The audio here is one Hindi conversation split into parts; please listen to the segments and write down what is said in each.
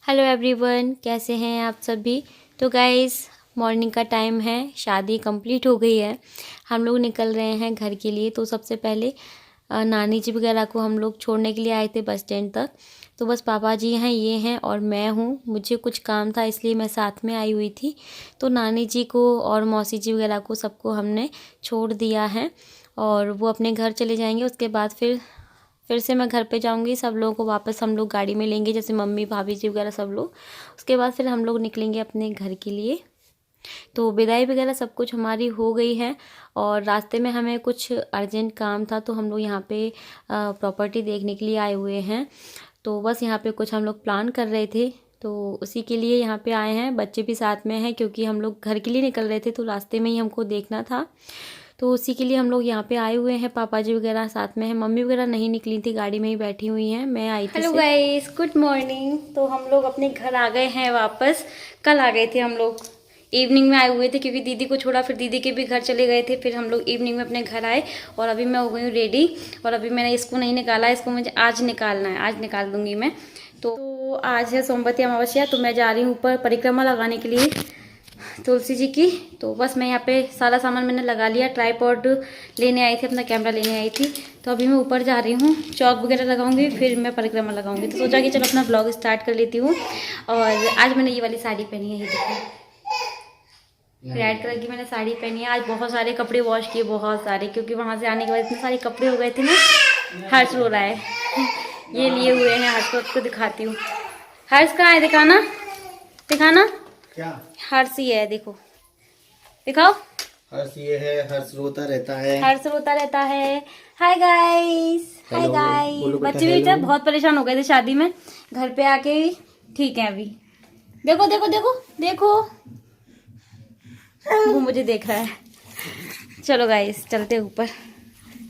हेलो एवरीवन, कैसे हैं आप सभी। तो गाइस, मॉर्निंग का टाइम है, शादी कंप्लीट हो गई है, हम लोग निकल रहे हैं घर के लिए। तो सबसे पहले नानी जी वगैरह को हम लोग छोड़ने के लिए आए थे बस स्टैंड तक। तो बस पापा जी हैं, ये हैं और मैं हूँ। मुझे कुछ काम था इसलिए मैं साथ में आई हुई थी। तो नानी जी को और मौसी जी वगैरह को सबको हमने छोड़ दिया है और वो अपने घर चले जाएंगे। उसके बाद फिर से मैं घर पे जाऊंगी। सब लोगों को वापस हम लोग गाड़ी में लेंगे, जैसे मम्मी भाभी जी वगैरह सब लोग। उसके बाद फिर हम लोग निकलेंगे अपने घर के लिए। तो विदाई वगैरह सब कुछ हमारी हो गई है और रास्ते में हमें कुछ अर्जेंट काम था, तो हम लोग यहाँ पे प्रॉपर्टी देखने के लिए आए हुए हैं। तो बस यहाँ पे कुछ हम लोग प्लान कर रहे थे, तो उसी के लिए यहाँ पे आए हैं। बच्चे भी साथ में हैं क्योंकि हम लोग घर के लिए निकल रहे थे, तो रास्ते में ही हमको देखना था। तो उसी के लिए हम लोग यहाँ पे आए हुए हैं। पापा जी वगैरह साथ में हैं, मम्मी वगैरह नहीं निकली थी, गाड़ी में ही बैठी हुई हैं। मैं आई थी। Hello guys, good morning. तो हम लोग अपने घर आ गए हैं वापस। कल आ गए थे हम लोग, इवनिंग में आए हुए थे क्योंकि दीदी को छोड़ा, फिर दीदी के भी घर चले गए थे। फिर हम लोग इवनिंग में अपने घर आए और अभी मैं हो गई हूँ रेडी। और अभी मैंने इसको नहीं निकाला, इसको मुझे आज निकालना है, आज निकाल दूंगी मैं। तो आज है सोमवती अमावस्या, तो मैं जा रही हूँ ऊपर परिक्रमा लगाने के लिए तुलसी जी की। तो बस मैं यहाँ पे सारा सामान मैंने लगा लिया। ट्राईपॉड लेने आई थी, अपना कैमरा लेने आई थी। तो अभी मैं ऊपर जा रही हूँ, चौक वगैरह लगाऊंगी, फिर मैं परिक्रमा लगाऊंगी। तो सोचा कि चलो अपना ब्लॉग स्टार्ट कर लेती हूँ। और आज मैंने ये वाली साड़ी पहनी है, ये देखो, रेड कलर की मैंने साड़ी पहनी है। आज बहुत सारे कपड़े वॉश किए, बहुत सारे, क्योंकि वहाँ से आने के बाद इतने सारे कपड़े हो गए थे ना। हर्ष रो रहा है ये लिए हुए हैं, हर्ष को आपको दिखाती हूँ। हर्ष कहाँ है, दिखाना दिखाना। क्या? हर्ष ही है, देखो, दिखाओ। हर्ष ये है, हर्ष रोता रहता है। हर्ष रोता रहता है। Hi guys, hi hello, guys. बोलो बेटा बच्चे भी बेचारे हेलो। बहुत परेशान हो गए थे शादी में, घर पे आके ही ठीक है अभी। देखो देखो देखो देखो, वो मुझे देख रहा है। चलो गाइस, चलते ऊपर,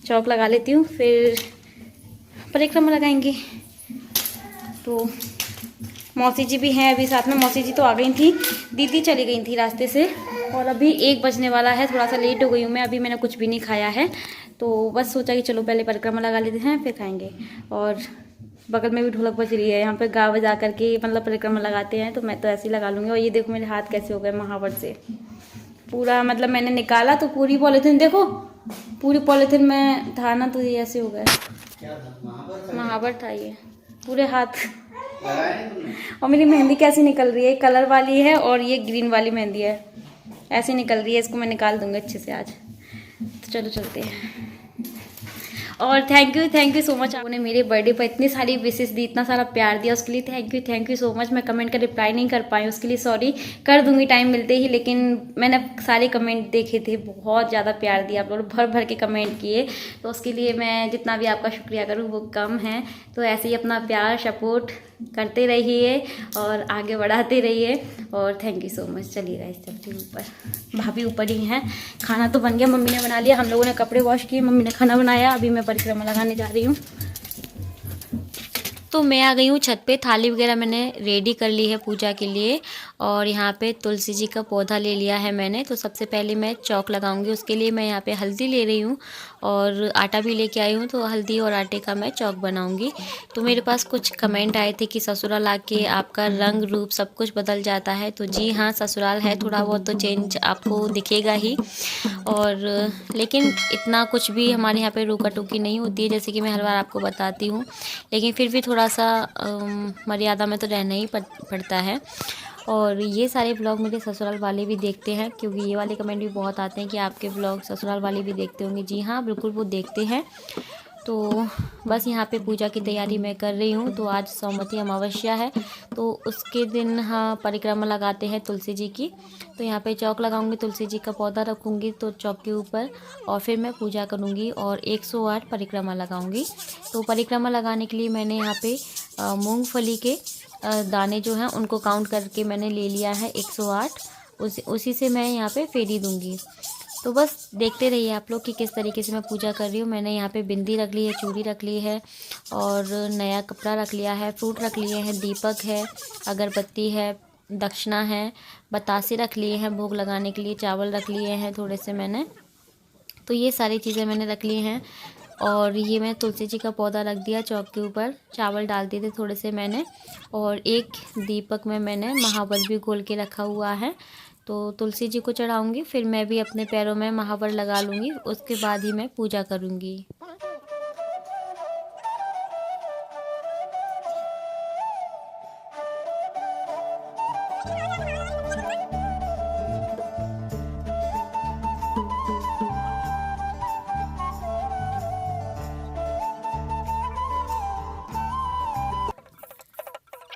चौक लगा लेती हूँ, फिर परिक्रमा लगाएंगे। तो मौसी जी भी हैं अभी साथ में। मौसी जी तो आ गई थी, दीदी चली गई थी रास्ते से। और अभी 1 बजने वाला है, थोड़ा सा लेट हो गई हूँ मैं। अभी मैंने कुछ भी नहीं खाया है, तो बस सोचा कि चलो पहले परिक्रमा लगा लेते हैं, फिर खाएंगे। और बगल में भी ढोलक बज रही है, यहाँ पे गा बजा करके मतलब परिक्रमा लगाते हैं। तो मैं तो ऐसे ही लगा लूँगी। और ये देखो मेरे हाथ कैसे हो गए महावर से पूरा, मतलब मैंने निकाला तो पूरी पॉलीथीन, देखो पूरी पॉलीथीन में था ना, तो ये ऐसे हो गए। क्या था? महावर था ये, पूरे हाथ। और मेरी मेहंदी कैसी निकल रही है, कलर वाली है और ये ग्रीन वाली मेहंदी है, ऐसी निकल रही है। इसको मैं निकाल दूंगी अच्छे से आज। तो चलो चलते हैं। और थैंक यू सो मच, आपने मेरे बर्थडे पर इतनी सारी विशेष दी, इतना सारा प्यार दिया, उसके लिए थैंक यू सो मच। मैं कमेंट का रिप्लाई नहीं कर पाई, उसके लिए सॉरी। कर दूंगी टाइम मिलते ही, लेकिन मैंने सारे कमेंट देखे थे, बहुत ज़्यादा प्यार दिया आप लोगों ने, भर भर के कमेंट किए। तो उसके लिए मैं जितना भी आपका शुक्रिया करूँ वो कम है। तो ऐसे ही अपना प्यार सपोर्ट करते रहिए और आगे बढ़ाते रहिए। और थैंक यू सो मच। चलिए गाइस, चलती हूँ ऊपर। भाभी ऊपर ही हैं। खाना तो बन गया, मम्मी ने बना लिया, हम लोगों ने कपड़े वॉश किए, मम्मी ने खाना बनाया। अभी मैं परिक्रमा लगाने जा रही हूँ। तो मैं आ गई हूँ छत पे, थाली वगैरह मैंने रेडी कर ली है पूजा के लिए। और यहाँ पे तुलसी जी का पौधा ले लिया है मैंने। तो सबसे पहले मैं चौक लगाऊंगी, उसके लिए मैं यहाँ पे हल्दी ले रही हूँ और आटा भी लेके आई हूँ। तो हल्दी और आटे का मैं चौक बनाऊंगी। तो मेरे पास कुछ कमेंट आए थे कि ससुराल आके आपका रंग रूप सब कुछ बदल जाता है। तो जी हाँ, ससुराल है, थोड़ा बहुत तो चेंज आपको दिखेगा ही। और लेकिन इतना कुछ भी हमारे यहाँ पे रोका टोकी नहीं होती है, जैसे कि मैं हर बार आपको बताती हूँ। लेकिन फिर भी थोड़ा सा मर्यादा में तो रहना ही पड़ता है। और ये सारे ब्लॉग मेरे ससुराल वाले भी देखते हैं, क्योंकि ये वाले कमेंट भी बहुत आते हैं कि आपके ब्लॉग ससुराल वाले भी देखते होंगे। जी हाँ, बिल्कुल वो देखते हैं। तो बस यहाँ पे पूजा की तैयारी मैं कर रही हूँ। तो आज सोमवती अमावस्या है, तो उसके दिन हाँ परिक्रमा लगाते हैं तुलसी जी की। तो यहाँ पे चौक लगाऊंगी, तुलसी जी का पौधा रखूँगी तो चौक के ऊपर, और फिर मैं पूजा करूँगी और 108 परिक्रमा लगाऊंगी। तो परिक्रमा लगाने के लिए मैंने यहाँ पे मूंगफली के दाने जो हैं उनको काउंट करके मैंने ले लिया है 108। उसी से मैं यहाँ पे फेरी दूँगी। तो बस देखते रहिए आप लोग कि किस तरीके से मैं पूजा कर रही हूँ। मैंने यहाँ पे बिंदी रख ली है, चूड़ी रख ली है और नया कपड़ा रख लिया है, फ्रूट रख लिए हैं, दीपक है, अगरबत्ती है, दक्षिणा है, बतासे रख लिए हैं भोग लगाने के लिए, चावल रख लिए हैं थोड़े से मैंने। तो ये सारी चीज़ें मैंने रख ली हैं। और ये मैं तुलसी जी का पौधा रख दिया चौक के ऊपर, चावल डाल दिए थे थोड़े से मैंने, और एक दीपक में मैंने महावर भी घोल के रखा हुआ है। तो तुलसी जी को चढ़ाऊँगी, फिर मैं भी अपने पैरों में महावर लगा लूँगी, उसके बाद ही मैं पूजा करूँगी।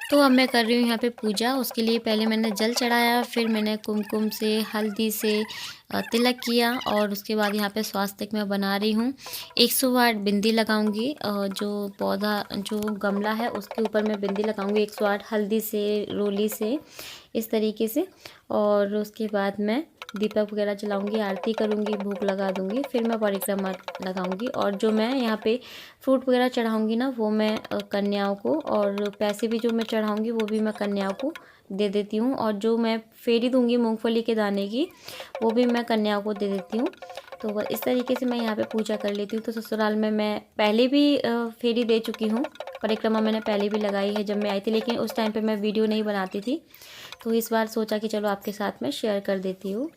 तो अब मैं कर रही हूँ यहाँ पे पूजा। उसके लिए पहले मैंने जल चढ़ाया, फिर मैंने कुमकुम से, हल्दी से तिलक किया, और उसके बाद यहाँ पे स्वास्तिक मैं बना रही हूँ। 108 बिंदी लगाऊंगी, जो पौधा जो गमला है उसके ऊपर मैं बिंदी लगाऊंगी 108 हल्दी से, रोली से, इस तरीके से। और उसके बाद मैं दीपक वगैरह जलाऊंगी, आरती करूंगी, भूख लगा दूंगी, फिर मैं परिक्रमा लगाऊंगी। और जो मैं यहाँ पे फ्रूट वगैरह चढ़ाऊंगी ना, वो मैं कन्याओं को, और पैसे भी जो मैं चढ़ाऊंगी वो भी मैं कन्याओं को दे देती हूँ। और जो मैं फेरी दूंगी मूंगफली के दाने की, वो भी मैं कन्याओं को दे देती हूँ। तो इस तरीके से मैं यहाँ पे पूजा कर लेती हूँ। तो ससुराल में मैं पहले भी फेरी दे चुकी हूँ, परिक्रमा मैंने पहले भी लगाई है जब मैं आई थी, लेकिन उस टाइम पे मैं वीडियो नहीं बनाती थी। तो इस बार सोचा कि चलो आपके साथ में शेयर कर देती हूँ।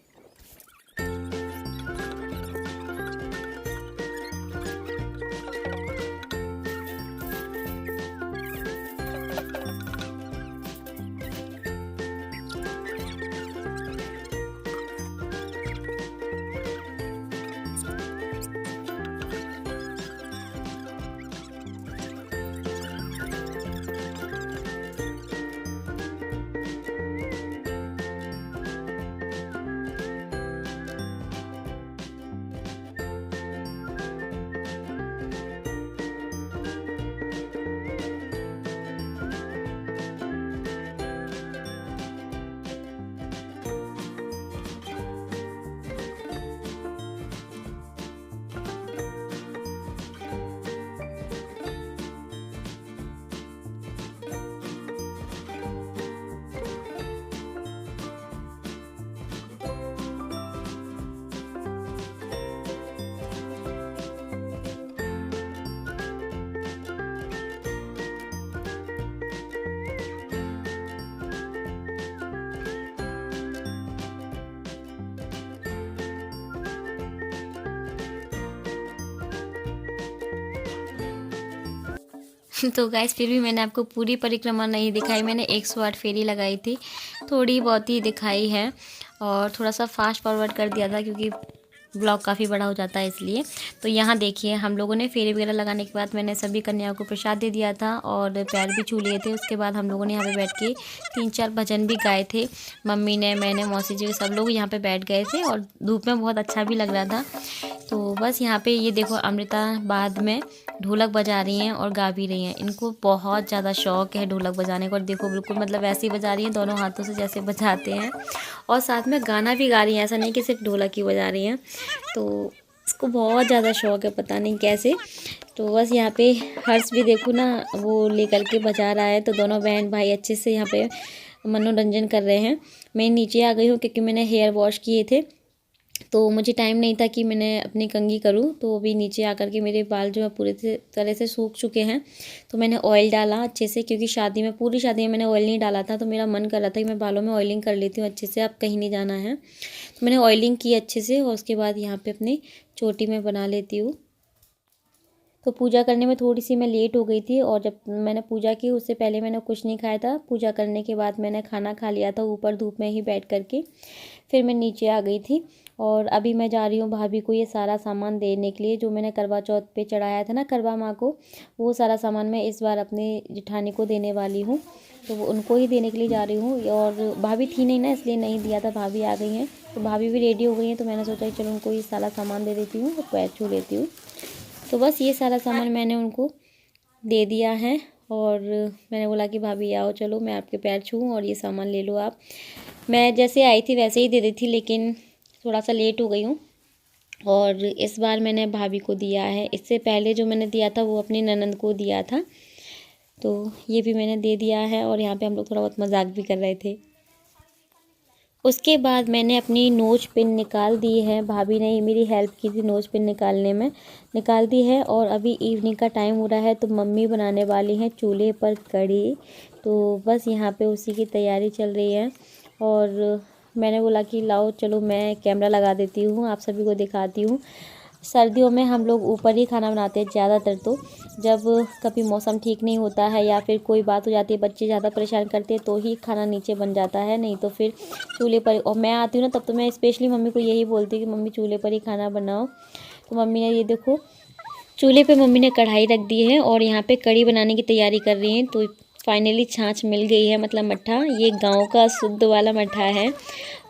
तो गाइस फिर भी मैंने आपको पूरी परिक्रमा नहीं दिखाई, मैंने 108 फेरी लगाई थी, थोड़ी बहुत ही दिखाई है, और थोड़ा सा फास्ट फॉरवर्ड कर दिया था क्योंकि ब्लॉग काफ़ी बड़ा हो जाता है इसलिए। तो यहाँ देखिए हम लोगों ने फेरी वगैरह लगाने के बाद मैंने सभी कन्याओं को प्रसाद दे दिया था और पैर भी छू लिए थे। उसके बाद हम लोगों ने यहाँ पे बैठ के 3-4 भजन भी गाए थे, मम्मी ने, मैंने, मौसी जी, सब लोग यहाँ पे बैठ गए थे, और धूप में बहुत अच्छा भी लग रहा था। तो बस यहाँ पे ये देखो अमृता बाद में ढोलक बजा रही हैं और गा भी रही हैं। इनको बहुत ज़्यादा शौक है ढोलक बजाने का, और देखो बिल्कुल मतलब ऐसे ही बजा रही हैं दोनों हाथों से जैसे बजाते हैं, और साथ में गाना भी गा रही हैं, ऐसा नहीं कि सिर्फ ढोलक ही बजा रही हैं। तो इसको बहुत ज़्यादा शौक है, पता नहीं कैसे। तो बस यहाँ पे हर्ष भी देखो ना, वो लेकर के बजा रहा है, तो दोनों बहन भाई अच्छे से यहाँ पे मनोरंजन कर रहे हैं। मैं नीचे आ गई हूँ क्योंकि मैंने हेयर वॉश किए थे, तो मुझे टाइम नहीं था कि मैंने अपनी कंघी करूँ। तो अभी नीचे आकर के मेरे बाल जो है पूरे तरह से सूख चुके हैं, तो मैंने ऑयल डाला अच्छे से, क्योंकि शादी में, पूरी शादी में मैंने ऑयल नहीं डाला था, तो मेरा मन कर रहा था कि मैं बालों में ऑयलिंग कर लेती हूँ अच्छे से, अब कहीं नहीं जाना है। तो मैंने ऑयलिंग की अच्छे से, और उसके बाद यहाँ पर अपनी चोटी में बना लेती हूँ। तो पूजा करने में थोड़ी सी मैं लेट हो गई थी, और जब मैंने पूजा की उससे पहले मैंने कुछ नहीं खाया था। पूजा करने के बाद मैंने खाना खा लिया था ऊपर धूप में ही बैठ करके, फिर मैं नीचे आ गई थी। और अभी मैं जा रही हूँ भाभी को ये सारा सामान देने के लिए, जो मैंने करवा चौथ पे चढ़ाया था ना करवा माँ को, वो सारा सामान मैं इस बार अपने जेठानी को देने वाली हूँ। तो वो उनको ही देने के लिए जा रही हूँ, और भाभी थी नहीं ना इसलिए नहीं दिया था, भाभी आ गई हैं, तो भाभी भी रेडी हो गई हैं, तो मैंने सोचा कि चलो उनको ये सारा सामान दे देती हूँ, पैर छू लेती हूँ। तो बस ये सारा सामान मैंने उनको दे दिया है, और मैंने बोला कि भाभी आओ चलो मैं आपके पैर छूऊं और ये सामान ले लो आप। मैं जैसे आई थी वैसे ही दे दी थी, लेकिन थोड़ा सा लेट हो गई हूँ, और इस बार मैंने भाभी को दिया है। इससे पहले जो मैंने दिया था वो अपनी ननंद को दिया था, तो ये भी मैंने दे दिया है। और यहाँ पे हम लोग थोड़ा बहुत मजाक भी कर रहे थे। उसके बाद मैंने अपनी नोज पिन निकाल दी है। भाभी ने मेरी हेल्प की थी नोज पिन निकालने में, निकाल दी है। और अभी इवनिंग का टाइम हो रहा है तो मम्मी बनाने वाली हैं चूल्हे पर कढ़ी। तो बस यहाँ पे उसी की तैयारी चल रही है। और मैंने बोला कि लाओ चलो मैं कैमरा लगा देती हूँ, आप सभी को दिखाती हूँ। सर्दियों में हम लोग ऊपर ही खाना बनाते हैं ज़्यादातर। तो जब कभी मौसम ठीक नहीं होता है या फिर कोई बात हो जाती है, बच्चे ज़्यादा परेशान करते हैं, तो ही खाना नीचे बन जाता है, नहीं तो फिर चूल्हे पर। और मैं आती हूँ ना तब तो मैं स्पेशली मम्मी को यही बोलती हूँ कि मम्मी चूल्हे पर ही खाना बनाओ। तो मम्मी ने ये देखो चूल्हे पे मम्मी ने कढ़ाई रख दी है और यहाँ पे कढ़ी बनाने की तैयारी कर रही हैं। तो फाइनली छाछ मिल गई है, मतलब मट्ठा। ये गांव का शुद्ध वाला मट्ठा है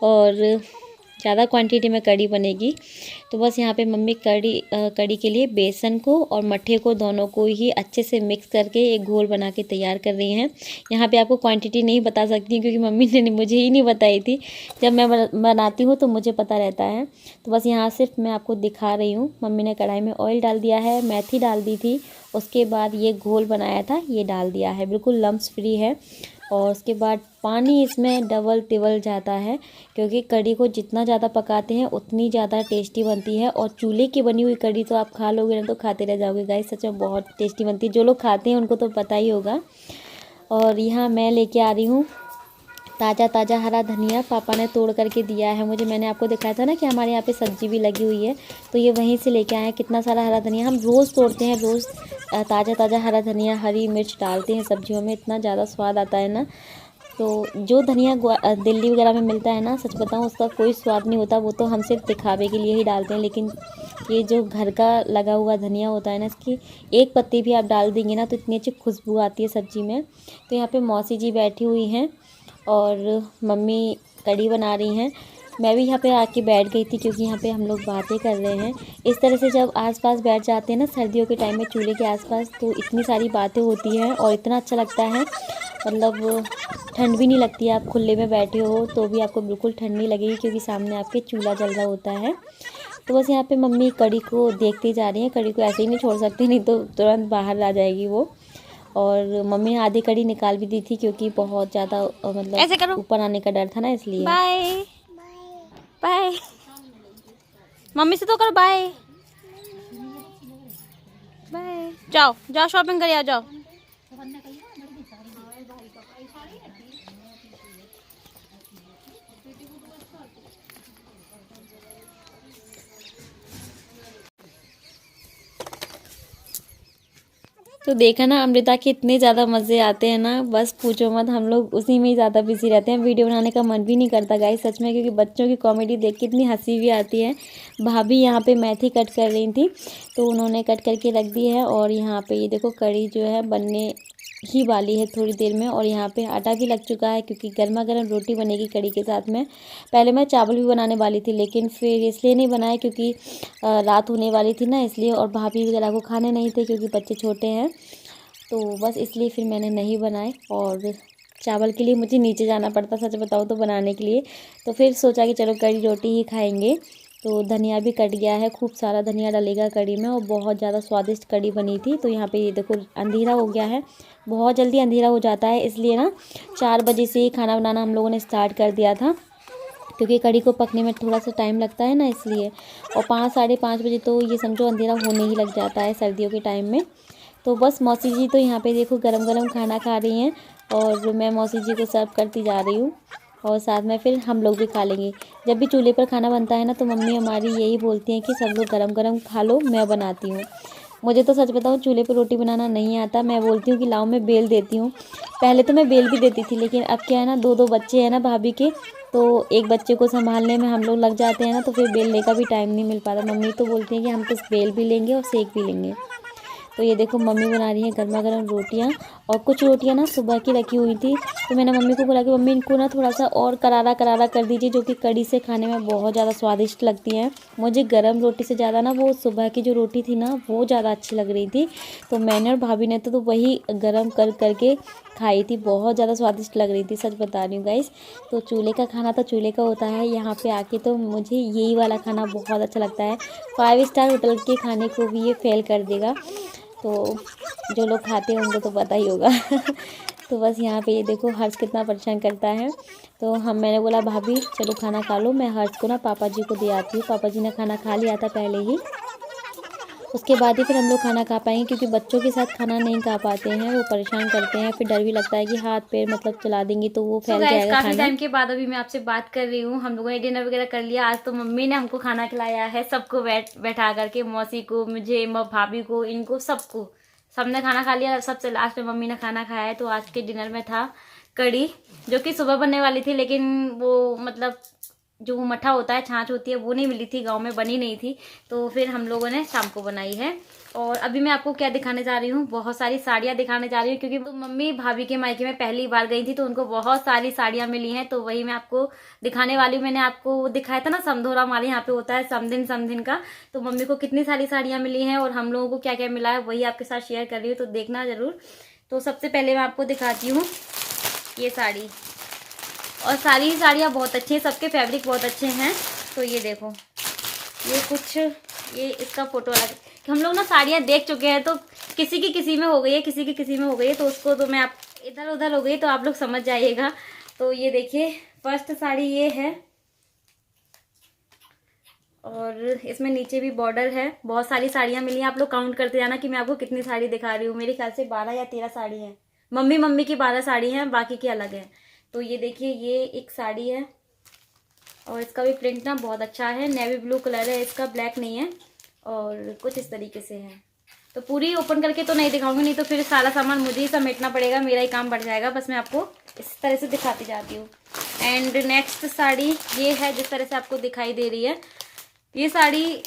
और ज़्यादा क्वांटिटी में कढ़ी बनेगी। तो बस यहाँ पे मम्मी कढ़ी के लिए बेसन को और मट्ठे को दोनों को ही अच्छे से मिक्स करके एक घोल बना के तैयार कर रही हैं। यहाँ पे आपको क्वांटिटी नहीं बता सकती क्योंकि मम्मी ने मुझे ही नहीं बताई थी। जब मैं बनाती हूँ तो मुझे पता रहता है। तो बस यहाँ सिर्फ मैं आपको दिखा रही हूँ। मम्मी ने कढ़ाई में ऑयल डाल दिया है, मेथी डाल दी थी, उसके बाद ये घोल बनाया था ये डाल दिया है, बिल्कुल लम्स फ्री है। और उसके बाद पानी इसमें डबल टिबल जाता है क्योंकि कढ़ी को जितना ज़्यादा पकाते हैं उतनी ज़्यादा टेस्टी बनती है। और चूल्हे की बनी हुई कढ़ी तो आप खा लोगे ना तो खाते रह जाओगे गाइस, सच में बहुत टेस्टी बनती है। जो लोग खाते हैं उनको तो पता ही होगा। और यहाँ मैं लेके आ रही हूँ ताज़ा ताज़ा हरा धनिया, पापा ने तोड़ करके दिया है मुझे। मैंने आपको दिखाया था ना कि हमारे यहाँ पे सब्जी भी लगी हुई है, तो ये वहीं से लेके आए हैं। कितना सारा हरा धनिया हम रोज़ तोड़ते हैं, रोज़ ताज़ा ताज़ा हरा धनिया हरी मिर्च डालते हैं सब्जियों में, इतना ज़्यादा स्वाद आता है ना। तो जो धनिया दिल्ली वगैरह में मिलता है ना, सच बताऊँ उसका कोई स्वाद नहीं होता, वो तो हम सिर्फ दिखावे के लिए ही डालते हैं। लेकिन ये जो घर का लगा हुआ धनिया होता है ना, इसकी एक पत्ती भी आप डाल देंगे ना तो इतनी अच्छी खुशबू आती है सब्ज़ी में। तो यहाँ पे मौसी जी बैठी हुई हैं और मम्मी कढ़ी बना रही हैं। मैं भी यहाँ पे आके बैठ गई थी क्योंकि यहाँ पे हम लोग बातें कर रहे हैं। इस तरह से जब आसपास बैठ जाते हैं ना सर्दियों के टाइम में चूल्हे के आसपास, तो इतनी सारी बातें होती हैं और इतना अच्छा लगता है। मतलब ठंड भी नहीं लगती, आप खुले में बैठे हो तो भी आपको बिल्कुल ठंड नहीं लगेगी क्योंकि सामने आपके चूल्हा जल रहा होता है। तो बस यहाँ पे मम्मी कढ़ी को देखती जा रही हैं। कढ़ी को ऐसे ही नहीं छोड़ सकती, नहीं तो तुरंत बाहर आ जाएगी वो। और मम्मी ने आधी कढ़ी निकाल भी दी थी क्योंकि बहुत ज़्यादा मतलब ऊपर आने का डर था ना, इसलिए। बाय बाय मम्मी से तो करो बाय बाय। जाओ जाओ शॉपिंग कर जाओ। तो देखा ना अमृता के इतने ज़्यादा मज़े आते हैं ना, बस पूछो मत। हम लोग उसी में ही ज़्यादा बिजी रहते हैं, वीडियो बनाने का मन भी नहीं करता गाइस सच में, क्योंकि बच्चों की कॉमेडी देख के इतनी हंसी भी आती है। भाभी यहाँ पे मेथी कट कर रही थी तो उन्होंने कट करके रख दी है। और यहाँ पे ये देखो कढ़ी जो है बनने ही वाली है थोड़ी देर में। और यहाँ पे आटा भी लग चुका है क्योंकि गर्मा गर्म रोटी बनेगी कढ़ी के साथ में। पहले मैं चावल भी बनाने वाली थी लेकिन फिर इसलिए नहीं बनाया क्योंकि रात होने वाली थी ना, इसलिए। और भाभी वगैरह को खाने नहीं थे क्योंकि बच्चे छोटे हैं, तो बस इसलिए फिर मैंने नहीं बनाए। और चावल के लिए मुझे नीचे जाना पड़ता सच बताऊँ तो बनाने के लिए। तो फिर सोचा कि चलो कढ़ी रोटी ही खाएंगे। तो धनिया भी कट गया है, खूब सारा धनिया डलेगा कढ़ी में और बहुत ज़्यादा स्वादिष्ट कढ़ी बनी थी। तो यहाँ पे ये देखो अंधेरा हो गया है, बहुत जल्दी अंधेरा हो जाता है, इसलिए ना 4 बजे से ही खाना बनाना हम लोगों ने स्टार्ट कर दिया था क्योंकि कढ़ी को पकने में थोड़ा सा टाइम लगता है ना, इसलिए। और 5 साढ़े 5 बजे तो ये समझो अंधेरा होने ही लग जाता है सर्दियों के टाइम में। तो बस मौसी जी तो यहाँ पे देखो गरम गरम खाना खा रही हैं और मैं मौसी जी को सर्व करती जा रही हूँ और साथ में फिर हम लोग भी खा लेंगे। जब भी चूल्हे पर खाना बनता है ना तो मम्मी हमारी यही बोलती हैं कि सब लोग गरम गरम खा लो, मैं बनाती हूँ। मुझे तो सच बताऊँ चूल्हे पर रोटी बनाना नहीं आता, मैं बोलती हूँ कि लाओ मैं बेल देती हूँ। पहले तो मैं बेल भी देती थी लेकिन अब क्या है ना, 2 बच्चे हैं ना भाभी के, तो एक बच्चे को संभालने में हम लोग लग जाते हैं ना, तो फिर बेलने का भी टाइम नहीं मिल पाता। मम्मी तो बोलती हैं कि हम तो बेल भी लेंगे और सेक भी लेंगे। तो ये देखो मम्मी बना रही हैं गर्मा गर्म रोटियां। और कुछ रोटियां ना सुबह की रखी हुई थी, तो मैंने मम्मी को बोला कि मम्मी इनको ना थोड़ा सा और करारा करारा कर दीजिए, जो कि कढ़ी से खाने में बहुत ज़्यादा स्वादिष्ट लगती हैं। मुझे गर्म रोटी से ज़्यादा ना वो सुबह की जो रोटी थी ना वो ज़्यादा अच्छी लग रही थी। तो मैंने और भाभी ने तो वही गर्म करके खाई थी, बहुत ज़्यादा स्वादिष्ट लग रही थी, सच बता रही हूँ गाइस। तो चूल्हे का खाना तो चूल्हे का होता है, यहाँ पे आके तो मुझे यही वाला खाना बहुत अच्छा लगता है। 5 स्टार होटल के खाने को भी ये फेल कर देगा, तो जो लोग खाते हैं उनको तो पता ही होगा। तो बस यहाँ पे ये देखो हर्ष कितना परेशान करता है। तो मैंने बोला भाभी चलो खाना खा लो, मैं हर्ष को ना पापा जी को दे आती हूँ। पापा जी ने खाना खा लिया था पहले ही, उसके बाद ही फिर हम लोग खाना खा पाएंगे, क्योंकि बच्चों के साथ खाना नहीं खा पाते हैं, वो परेशान करते हैं, फिर डर भी लगता है कि हाथ पैर मतलब चला देंगी तो वो फैल जाएगा खाना। काफ़ी टाइम के बाद अभी मैं आपसे बात कर रही हूँ। हम लोगों ने डिनर वगैरह कर लिया। आज तो मम्मी ने हमको खाना खिलाया है, सबको बैठा करके, मौसी को, मुझे, भाभी को, इनको सबको, सबने खाना खा लिया। सबसे लास्ट में मम्मी ने खाना खाया है। तो आज के डिनर में था कड़ी, जो कि सुबह बनने वाली थी, लेकिन वो मतलब जो मठा होता है, छाछ होती है, वो नहीं मिली थी, गांव में बनी नहीं थी, तो फिर हम लोगों ने शाम को बनाई है। और अभी मैं आपको क्या दिखाने जा रही हूँ, बहुत सारी साड़ियाँ दिखाने जा रही हूँ, क्योंकि मम्मी भाभी के मायके में पहली बार गई थी, तो उनको बहुत सारी साड़ियाँ मिली हैं, तो वही मैं आपको दिखाने वाली हूँ। मैंने आपको दिखाया था ना समधोरा माली यहाँ पे होता है समदिन का, तो मम्मी को कितनी सारी साड़ियाँ मिली हैं और हम लोगों को क्या क्या मिला है, वही आपके साथ शेयर कर रही हूँ, तो देखना जरूर। तो सबसे पहले मैं आपको दिखाती हूँ ये साड़ी, और सारी साड़ियाँ बहुत अच्छी हैं, सबके फैब्रिक बहुत अच्छे हैं। तो ये देखो, ये कुछ, ये इसका फोटो अलग, हम लोग ना साड़ियाँ देख चुके हैं, तो किसी की किसी में हो गई है, किसी की किसी में हो गई है, तो उसको तो मैं आप इधर उधर हो गई तो आप लोग समझ जाइएगा। तो ये देखिए फर्स्ट साड़ी ये है, और इसमें नीचे भी बॉर्डर है। बहुत सारी साड़ियाँ मिली हैं, आप लोग काउंट करते जाना कि मैं आपको कितनी साड़ी दिखा रही हूँ। मेरे ख्याल से 12 या 13 साड़ी है, मम्मी की 12 साड़ी हैं, बाकी की अलग है। तो ये देखिए ये एक साड़ी है, और इसका भी प्रिंट ना बहुत अच्छा है, नेवी ब्लू कलर है इसका, ब्लैक नहीं है, और कुछ इस तरीके से है। तो पूरी ओपन करके तो नहीं दिखाऊंगी, नहीं तो फिर सारा सामान मुझे ही समेटना पड़ेगा, मेरा ही काम बढ़ जाएगा। बस मैं आपको इस तरह से दिखाती जाती हूँ। एंड नेक्स्ट साड़ी ये है, जिस तरह से आपको दिखाई दे रही है। ये साड़ी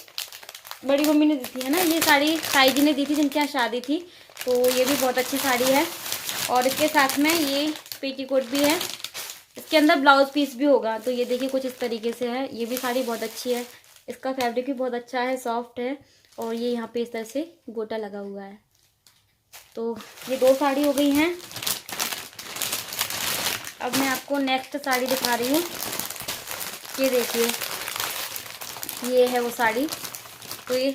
बड़ी मम्मी ने दी थी, है ना, ये साड़ी ताई जी ने दी थी जिनके यहाँ शादी थी, तो ये भी बहुत अच्छी साड़ी है। और इसके साथ में ये पेटीकोट भी है, इसके अंदर ब्लाउज पीस भी होगा। तो ये देखिए कुछ इस तरीके से है, ये भी साड़ी बहुत अच्छी है, इसका फैब्रिक भी बहुत अच्छा है, सॉफ्ट है, और ये यहाँ पे इस तरह से गोटा लगा हुआ है। तो ये 2 साड़ी हो गई हैं। अब मैं आपको नेक्स्ट साड़ी दिखा रही हूँ। ये देखिए ये है वो साड़ी, तो ये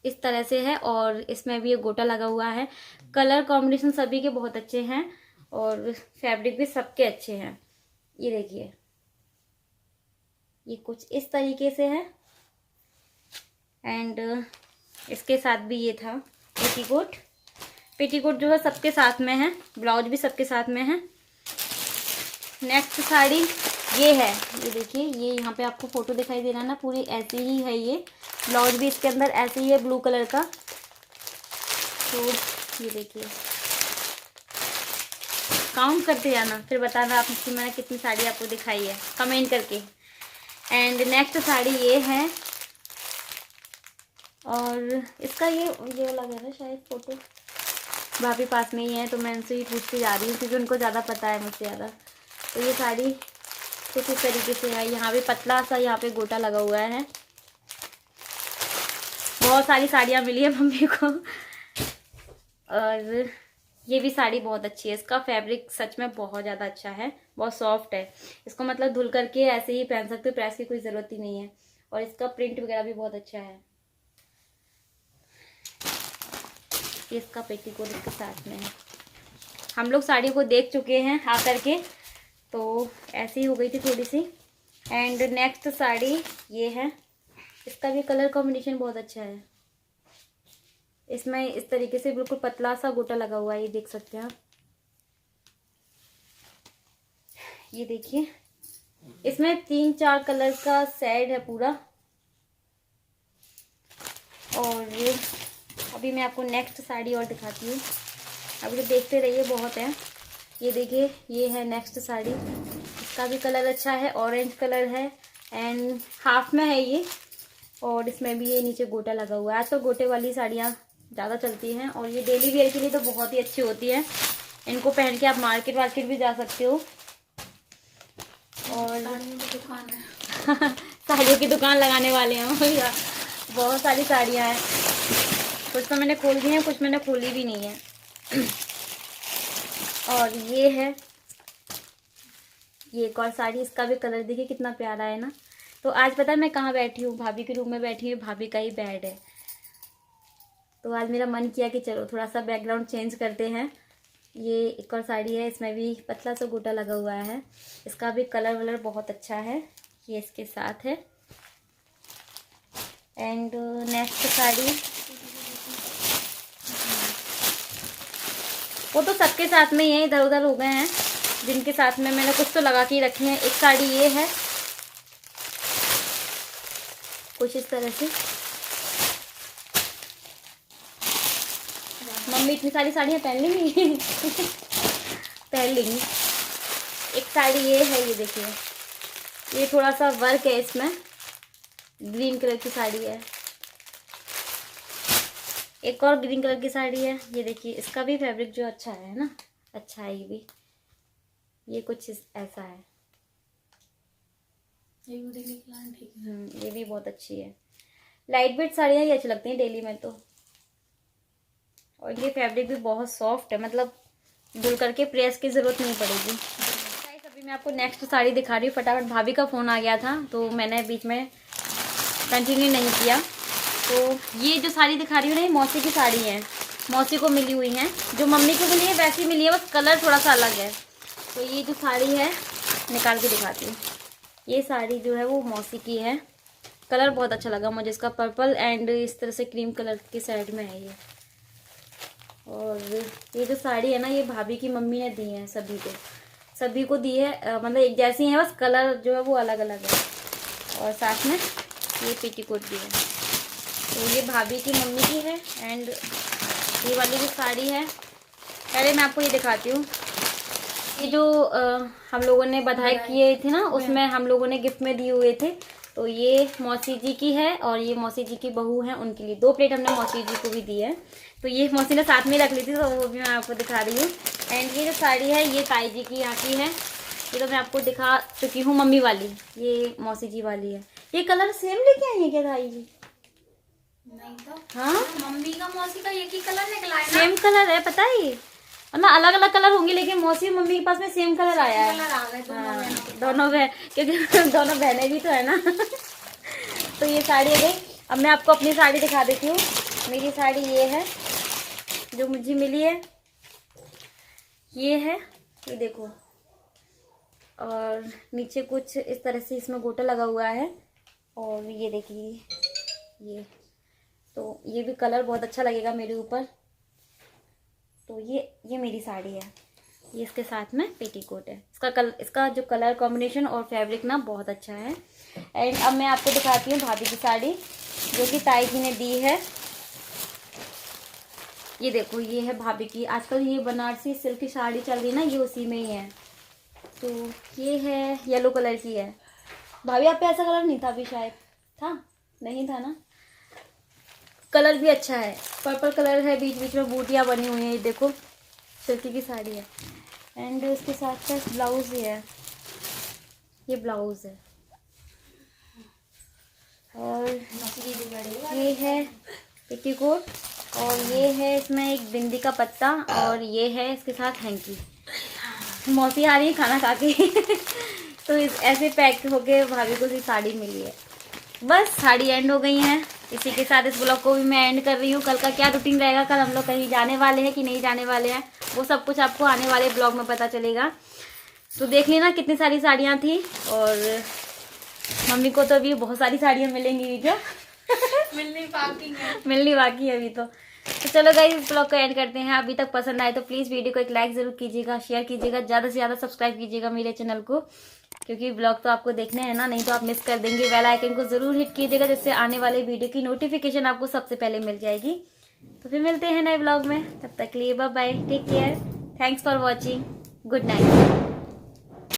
इस तरह से है, और इसमें भी ये गोटा लगा हुआ है। कलर कॉम्बिनेशन सभी के बहुत अच्छे हैं, और फैब्रिक भी सबके अच्छे हैं। ये देखिए ये कुछ इस तरीके से है, एंड इसके साथ भी ये था पेटीकोट। पेटीकोट जो है सबके साथ में है, ब्लाउज भी सबके साथ में है। नेक्स्ट साड़ी ये है, ये देखिए, ये यहाँ पे आपको फोटो दिखाई दे रहा है ना, पूरी ऐसी ही है ये, ब्लाउज भी इसके अंदर ऐसे ही है, ब्लू कलर का। तो ये देखिए, काउंट करते जाना, फिर बताना आप कि मैंने कितनी साड़ी आपको दिखाई है कमेंट करके। एंड नेक्स्ट साड़ी ये है, और इसका ये लगा है ना शायद फोटो, भाभी पास में ही है, तो मैं उनसे ही पूछती जा रही हूँ, क्योंकि उनको ज़्यादा पता है मुझसे ज़्यादा। तो ये साड़ी कुछ इस तरीके से है, यहाँ पे पतला सा यहाँ पे गोटा लगा हुआ है। बहुत सारी साड़ियाँ मिली है मम्मी को, और ये भी साड़ी बहुत अच्छी है, इसका फैब्रिक सच में बहुत ज़्यादा अच्छा है, बहुत सॉफ्ट है, इसको मतलब धुल करके ऐसे ही पहन सकते हो, प्रेस की कोई ज़रूरत ही नहीं है, और इसका प्रिंट वगैरह भी बहुत अच्छा है। इसका पेटीकोट इसके साथ में है। हम लोग साड़ियों को देख चुके हैं आकर के, तो ऐसी हो गई थी थोड़ी सी। एंड नेक्स्ट साड़ी ये है, इसका भी कलर कॉम्बिनेशन बहुत अच्छा है, इसमें इस तरीके से बिल्कुल पतला सा गोटा लगा हुआ है, ये देख सकते हैं आप। ये देखिए इसमें 3-4 कलर का शेड है पूरा। और अभी मैं आपको नेक्स्ट साड़ी और दिखाती हूँ, अभी तो देखते रहिए, बहुत है। ये देखिए ये है नेक्स्ट साड़ी, इसका भी कलर अच्छा है, ऑरेंज कलर है, एंड हाफ में है ये, और इसमें भी ये नीचे गोटा लगा हुआ है। आजकल तो गोटे वाली साड़ियाँ ज़्यादा चलती हैं, और ये डेली वेयर के लिए तो बहुत ही अच्छी होती है, इनको पहन के आप मार्केट वार्केट भी जा सकते हो। और दुकान है साड़ियों की दुकान लगाने वाले हैं भैया, बहुत सारी साड़ियाँ हैं, कुछ तो मैंने खोल दी हैं, कुछ मैंने खोली भी नहीं है। और ये है, ये एक और साड़ी, इसका भी कलर देखिए कितना प्यारा है ना। तो आज पता है मैं कहाँ बैठी हूँ, भाभी के रूम में बैठी हूँ, भाभी का ही बेड है। तो आज मेरा मन किया कि चलो थोड़ा सा बैकग्राउंड चेंज करते हैं, ये एक और साड़ी है, इसमें भी पतला सा गोटा लगा हुआ है। इसका भी कलर वलर बहुत अच्छा है। ये इसके साथ है। एंड नेक्स्ट साड़ी, वो तो सबके साथ में ही है, इधर उधर हो गए हैं जिनके साथ में मैंने कुछ तो लगा के रखी है। एक साड़ी ये है कुछ इस तरह से। मम्मी इतनी सारी साड़ियाँ पहन लेंगी पहन लेंगी। एक साड़ी ये है, ये देखिए, ये थोड़ा सा वर्क है इसमें, ग्रीन कलर की साड़ी है। एक और ग्रीन कलर की साड़ी है, ये देखिए, इसका भी फैब्रिक जो अच्छा है ना, अच्छा है ये भी। ये कुछ ऐसा है, ये भी बहुत अच्छी है। लाइट वेट साड़ियाँ ही अच्छी लगती हैं डेली में तो। और ये फैब्रिक भी बहुत सॉफ्ट है, मतलब धुल करके प्रेस की ज़रूरत नहीं पड़ेगी। गाइस अभी मैं आपको नेक्स्ट साड़ी दिखा रही हूँ। फटाफट भाभी का फ़ोन आ गया था तो मैंने बीच में कंटिन्यू नहीं किया। तो ये जो साड़ी दिखा रही हूँ ना, ये मौसी की साड़ी है, मौसी को मिली हुई है। जो मम्मी को मिली है वैसी मिली है, बस कलर थोड़ा सा अलग है। तो ये जो साड़ी है निकाल के दिखाती हूँ। ये साड़ी जो है वो मौसी की है। कलर बहुत अच्छा लगा मुझे इसका, पर्पल एंड इस तरह से क्रीम कलर के साइड में है ये। और ये जो साड़ी है ना, ये भाभी की मम्मी ने दी है सभी को दी है, मतलब एक जैसी है, बस कलर जो है वो अलग अलग है। और साथ में ये पेटीकोट भी है। तो ये भाभी की मम्मी की है। एंड ये वाली जो साड़ी है, पहले मैं आपको ये दिखाती हूँ। ये जो हम लोगों ने बधाई किए थे ना, उसमें हम लोगों ने गिफ्ट में दिए हुए थे। तो ये मौसी जी की है और ये मौसी जी की बहू है, उनके लिए 2 प्लेट हमने मौसी जी को भी दी है। तो ये मौसी ने साथ में रख ली थी, तो वो भी मैं आपको दिखा रही हूँ। एंड ये जो साड़ी है ये ताई जी की यहाँ की है। ये तो मैं आपको दिखा चुकी हूँ मम्मी वाली, ये मौसी जी वाली है। ये कलर सेम लेके आई है क्या ताई जी? नहीं तो हाँ, मम्मी का मौसी का एक ही कलर निकला है ना? सेम कलर है, पता है, ना अलग अलग कलर होंगे, लेकिन मौसी और मम्मी के पास में सेम कलर आया है। कलर आ गए दोनों बहन, क्योंकि दोनों बहनें भी तो है ना तो ये साड़ी है। अब मैं आपको अपनी साड़ी दिखा देती हूँ। मेरी साड़ी ये है जो मुझे मिली है, ये है, ये देखो। और नीचे कुछ इस तरह से इसमें गोटा लगा हुआ है। और ये देखिए, ये तो ये भी कलर बहुत अच्छा लगेगा मेरे ऊपर। तो ये मेरी साड़ी है। ये इसके साथ में पेटीकोट है। इसका जो कलर कॉम्बिनेशन और फैब्रिक ना बहुत अच्छा है। एंड अब मैं आपको दिखाती हूँ भाभी की साड़ी जो कि ताई जी ने दी है। ये देखो, ये है भाभी की। आजकल ये बनारसी सिल्क की साड़ी चल रही है ना, ये उसी में ही है। तो ये है, येलो कलर की है। भाभी आप पे ऐसा कलर नहीं था अभी, शायद था, नहीं था ना। कलर भी अच्छा है, पर्पल कलर है, बीच बीच में बूटियाँ बनी हुई हैं। ये देखो, सिल्की की साड़ी है। एंड इसके साथ साथ ब्लाउज ही है, ये ब्लाउज है। और ये है पेटीकोट। और ये है इसमें एक बिंदी का पत्ता। और ये है इसके साथ हैंकी। मौसी आ रही है खाना खा के तो ऐसे पैक होके भाभी को साड़ी मिली है। बस साड़ी एंड हो गई है। इसी के साथ इस ब्लॉग को भी मैं एंड कर रही हूँ। कल का क्या रूटीन रहेगा, कल हम लोग कहीं जाने वाले हैं कि नहीं जाने वाले हैं, वो सब कुछ आपको आने वाले ब्लॉग में पता चलेगा। तो देख लेना कितनी सारी साड़ियाँ थी। और मम्मी को तो अभी बहुत सारी साड़ियाँ मिलेंगी जो मिलनी बाकी है अभी तो चलो गाइस, इस ब्लॉग को एंड करते हैं। अभी तक पसंद आए तो प्लीज़ वीडियो को एक लाइक ज़रूर कीजिएगा, शेयर कीजिएगा, ज़्यादा से ज़्यादा सब्सक्राइब कीजिएगा मेरे चैनल को, क्योंकि ब्लॉग तो आपको देखने हैं ना, नहीं तो आप मिस कर देंगे। बेल आइकन को ज़रूर हिट कीजिएगा, जिससे आने वाले वीडियो की नोटिफिकेशन आपको सबसे पहले मिल जाएगी। तो फिर मिलते हैं नए ब्लॉग में, तब तक के लिए bye bye, take care, thanks for watching, good night.